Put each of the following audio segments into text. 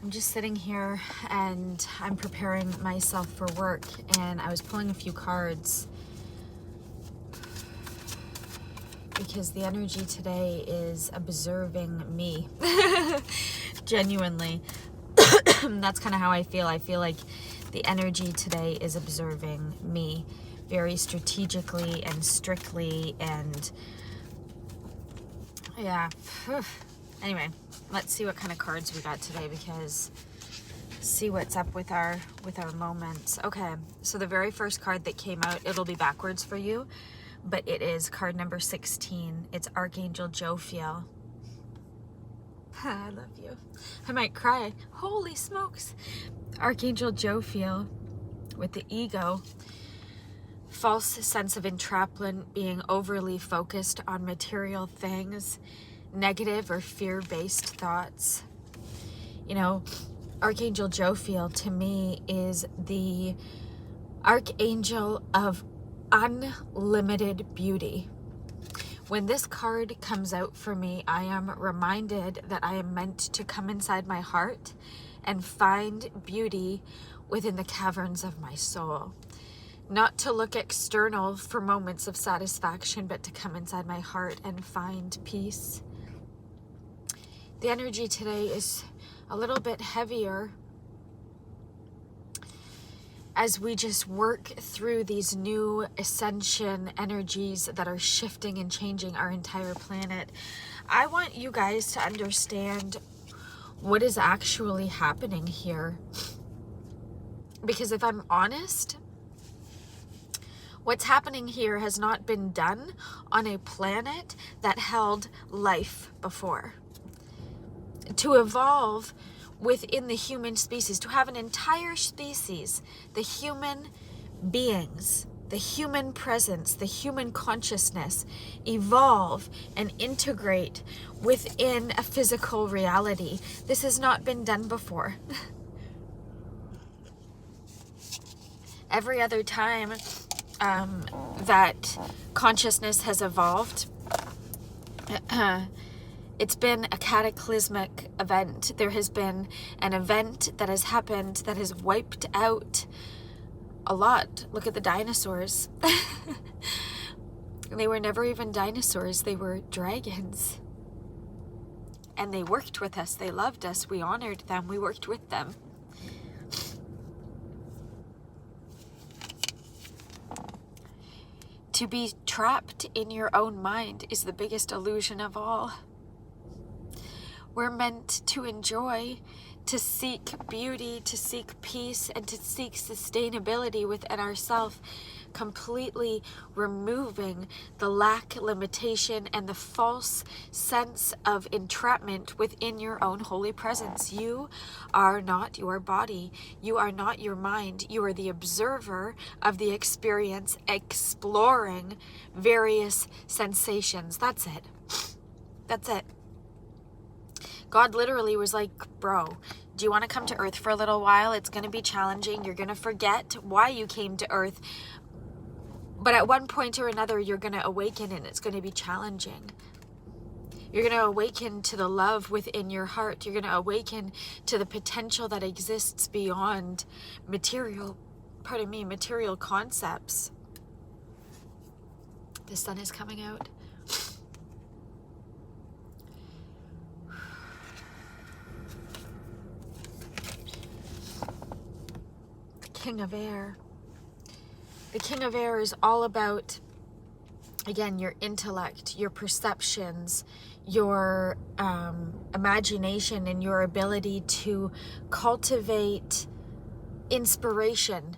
I'm just sitting here and I'm preparing myself for work, and I was pulling a few cards because the energy today is observing me. Genuinely. That's kind of how I feel. I feel like the energy today is observing me very strategically and strictly, and yeah. Anyway, let's see what kind of cards we got today, because see what's up with our moments. Okay, so the very first card that came out, it'll be backwards for you, but it is card number 16. It's Archangel Jophiel. I love you. I might cry. Holy smokes. Archangel Jophiel with the ego. False sense of entrapment, being overly focused on material things, negative or fear-based thoughts. You know, Archangel Jophiel to me is the archangel of unlimited beauty. When this card comes out for me, I am reminded that I am meant to come inside my heart and find beauty within the caverns of my soul. Not to look external for moments of satisfaction, but to come inside my heart and find peace. The energy today is a little bit heavier as we just work through these new ascension energies that are shifting and changing our entire planet. I want you guys to understand what is actually happening here. Because if I'm honest, what's happening here has not been done on a planet that held life before. To evolve within the human species, to have an entire species, the human beings, the human presence, the human consciousness, evolve and integrate within a physical reality. This has not been done before. Every other time that consciousness has evolved, it's been a cataclysmic event. There has been an event that has happened that has wiped out a lot. Look at the dinosaurs. They were never even dinosaurs. They were dragons. And they worked with us. They loved us. We honored them. We worked with them. To be trapped in your own mind is the biggest illusion of all. We're meant to enjoy, to seek beauty, to seek peace, and to seek sustainability within ourselves, completely removing the lack, limitation, and the false sense of entrapment within your own holy presence. You are not your body. You are not your mind. You are the observer of the experience, exploring various sensations. That's it. That's it. God literally was like, bro, do you want to come to earth for a little while? It's going to be challenging. You're going to forget why you came to earth. But at one point or another, you're going to awaken, and it's going to be challenging. You're going to awaken to the love within your heart. You're going to awaken to the potential that exists beyond material concepts. The sun is coming out. King of Air. The King of Air is all about, again, your intellect, your perceptions, your imagination, and your ability to cultivate inspiration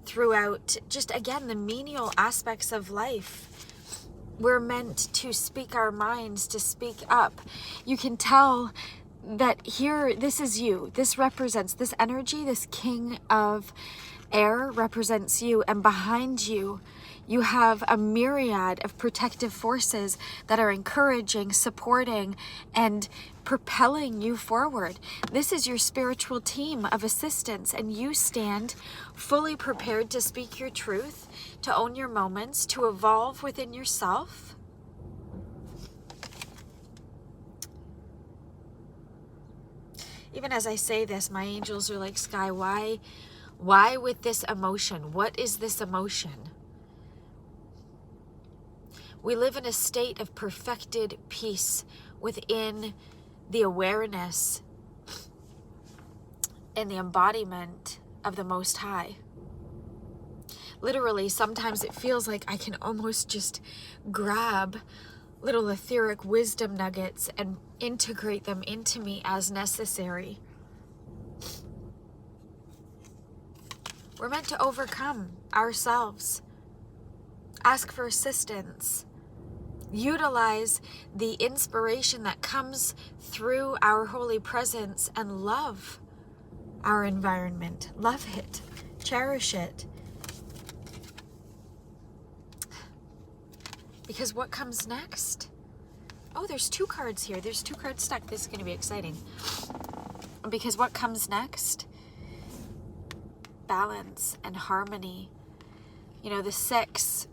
throughout just, again, the menial aspects of life. We're meant to speak our minds, to speak up. You can tell that here, this is you. This represents this energy. This King of Air represents you, and behind you, you have a myriad of protective forces that are encouraging, supporting, and propelling you forward. This is your spiritual team of assistants, and you stand fully prepared to speak your truth, to own your moments, to evolve within yourself. even as I say this, my angels are like, Skye, why with this emotion? What is this emotion? We live in a state of perfected peace within the awareness and the embodiment of the Most High. Literally, sometimes it feels like I can almost just grab little etheric wisdom nuggets and integrate them into me as necessary. We're meant to overcome ourselves. Ask for assistance. Utilize the inspiration that comes through our holy presence and love our environment. Love it. Cherish it. Because what comes next? Oh, there's 2 cards here. There's 2 cards stuck. This is going to be exciting. Because what comes next? Balance and harmony. You know, the 6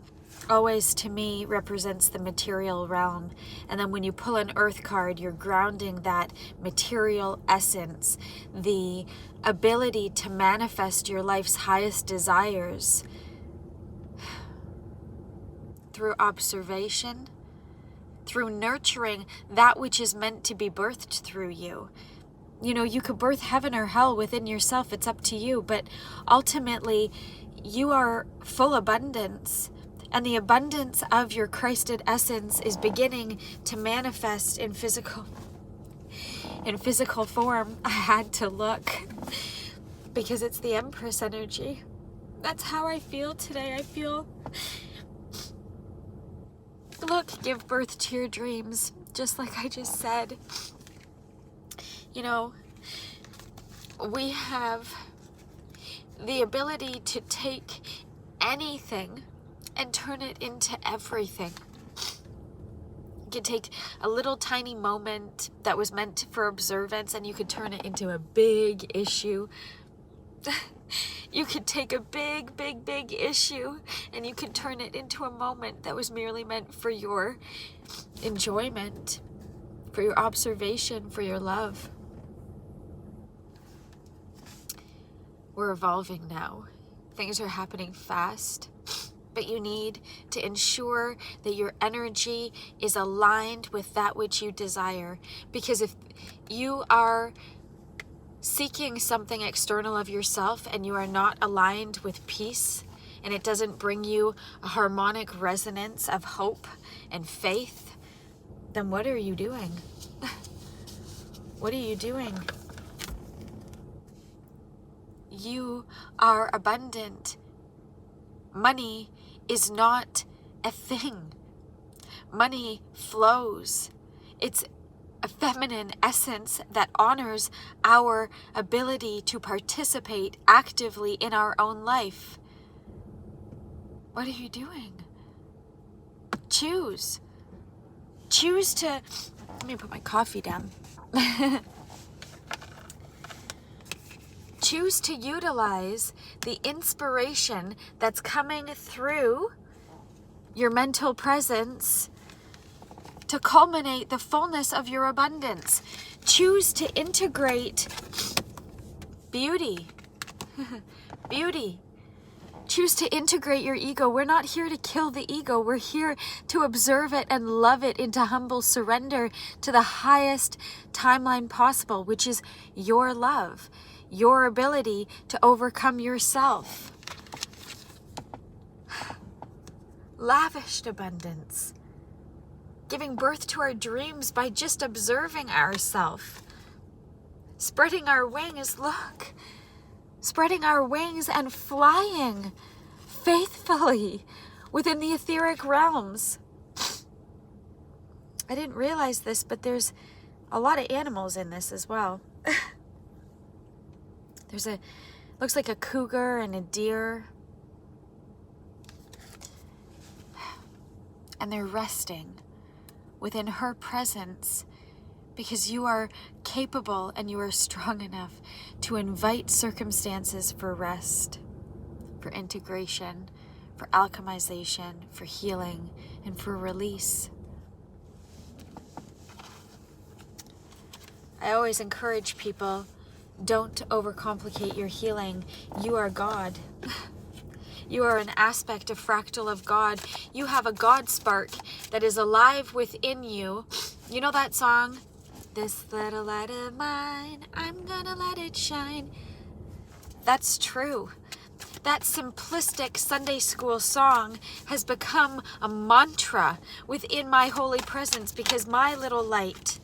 always to me represents the material realm. And then when you pull an earth card, you're grounding that material essence, the ability to manifest your life's highest desires through observation, through nurturing that which is meant to be birthed through you. You know, you could birth heaven or hell within yourself. It's up to you. But ultimately, you are full abundance. And the abundance of your Christed essence is beginning to manifest in physical form. I had to look because it's the Empress energy. That's how I feel today. I feel, look, give birth to your dreams, just like I just said. You know, we have the ability to take anything and turn it into everything. You could take a little tiny moment that was meant for observance and you could turn it into a big issue. You could take a big issue and you could turn it into a moment that was merely meant for your enjoyment, for your observation, for your love. We're evolving now. Things are happening fast. But you need to ensure that your energy is aligned with that which you desire. Because if you are seeking something external of yourself and you are not aligned with peace, and it doesn't bring you a harmonic resonance of hope and faith, then what are you doing? What are you doing? You are abundant. Money is not a thing. Money flows. It's a feminine essence that honors our ability to participate actively in our own life. What are you doing? Choose. Choose to... Let me put my coffee down. Choose to utilize the inspiration that's coming through your mental presence to culminate the fullness of your abundance. Choose to integrate beauty. Beauty. Choose to integrate your ego. We're not here to kill the ego. We're here to observe it and love it into humble surrender to the highest timeline possible, which is your love. Your ability to overcome yourself. Lavished abundance. Giving birth to our dreams by just observing ourselves. Spreading our wings, look. Spreading our wings and flying faithfully within the etheric realms. I didn't realize this, but there's a lot of animals in this as well. Looks like a cougar and a deer. And they're resting within her presence because you are capable and you are strong enough to invite circumstances for rest, for integration, for alchemization, for healing, and for release. I always encourage people, don't overcomplicate your healing. You are God. You are an aspect, a fractal of God. You have a God spark that is alive within you. You know that song? This little light of mine, I'm gonna let it shine. That's true. That simplistic Sunday school song has become a mantra within my holy presence, because my little light,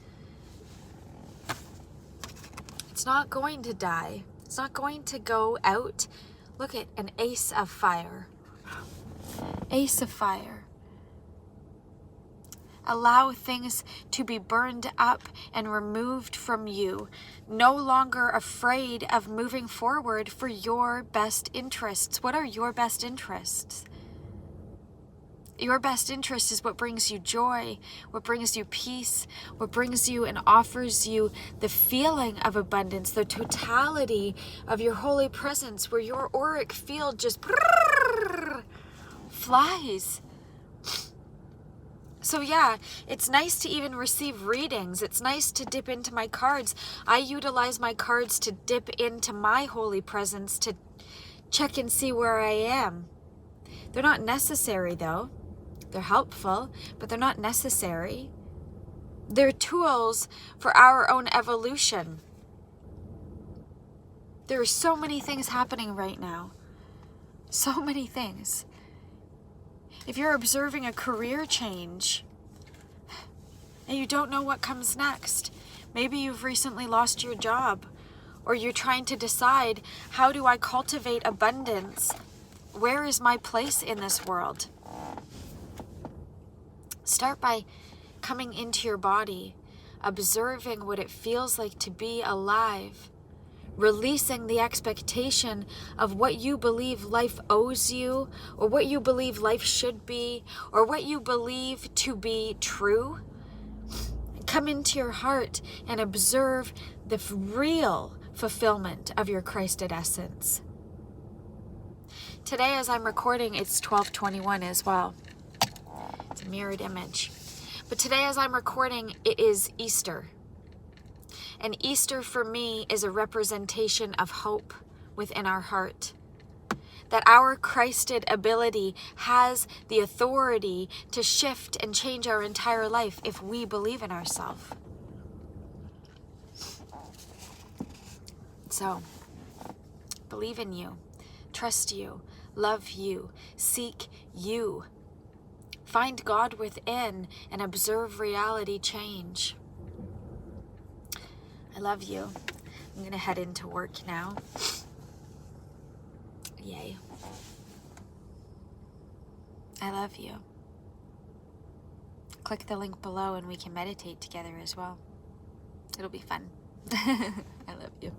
it's not going to die. It's not going to go out. Look at an ace of fire. Ace of fire. Allow things to be burned up and removed from you. No longer afraid of moving forward for your best interests. What are your best interests? Your best interest is what brings you joy, what brings you peace, what brings you and offers you the feeling of abundance, the totality of your holy presence, where your auric field just flies. So yeah, it's nice to even receive readings. It's nice to dip into my cards. I utilize my cards to dip into my holy presence, to check and see where I am. They're not necessary though. They're helpful, but they're not necessary. They're tools for our own evolution. There are so many things happening right now. So many things. If you're observing a career change and you don't know what comes next, maybe you've recently lost your job, or you're trying to decide, how do I cultivate abundance? Where is my place in this world? Start by coming into your body, observing what it feels like to be alive, releasing the expectation of what you believe life owes you, or what you believe life should be, or what you believe to be true. Come into your heart and observe the real fulfillment of your Christed essence. Today, as I'm recording, it's 12:21 as well. It's a mirrored image. But today, as I'm recording, it is Easter. And Easter for me is a representation of hope within our heart. That our Christed ability has the authority to shift and change our entire life if we believe in ourselves. So, believe in you, trust you, love you, seek you. Find God within and observe reality change. I love you. I'm going to head into work now. Yay. I love you. Click the link below and we can meditate together as well. It'll be fun. I love you.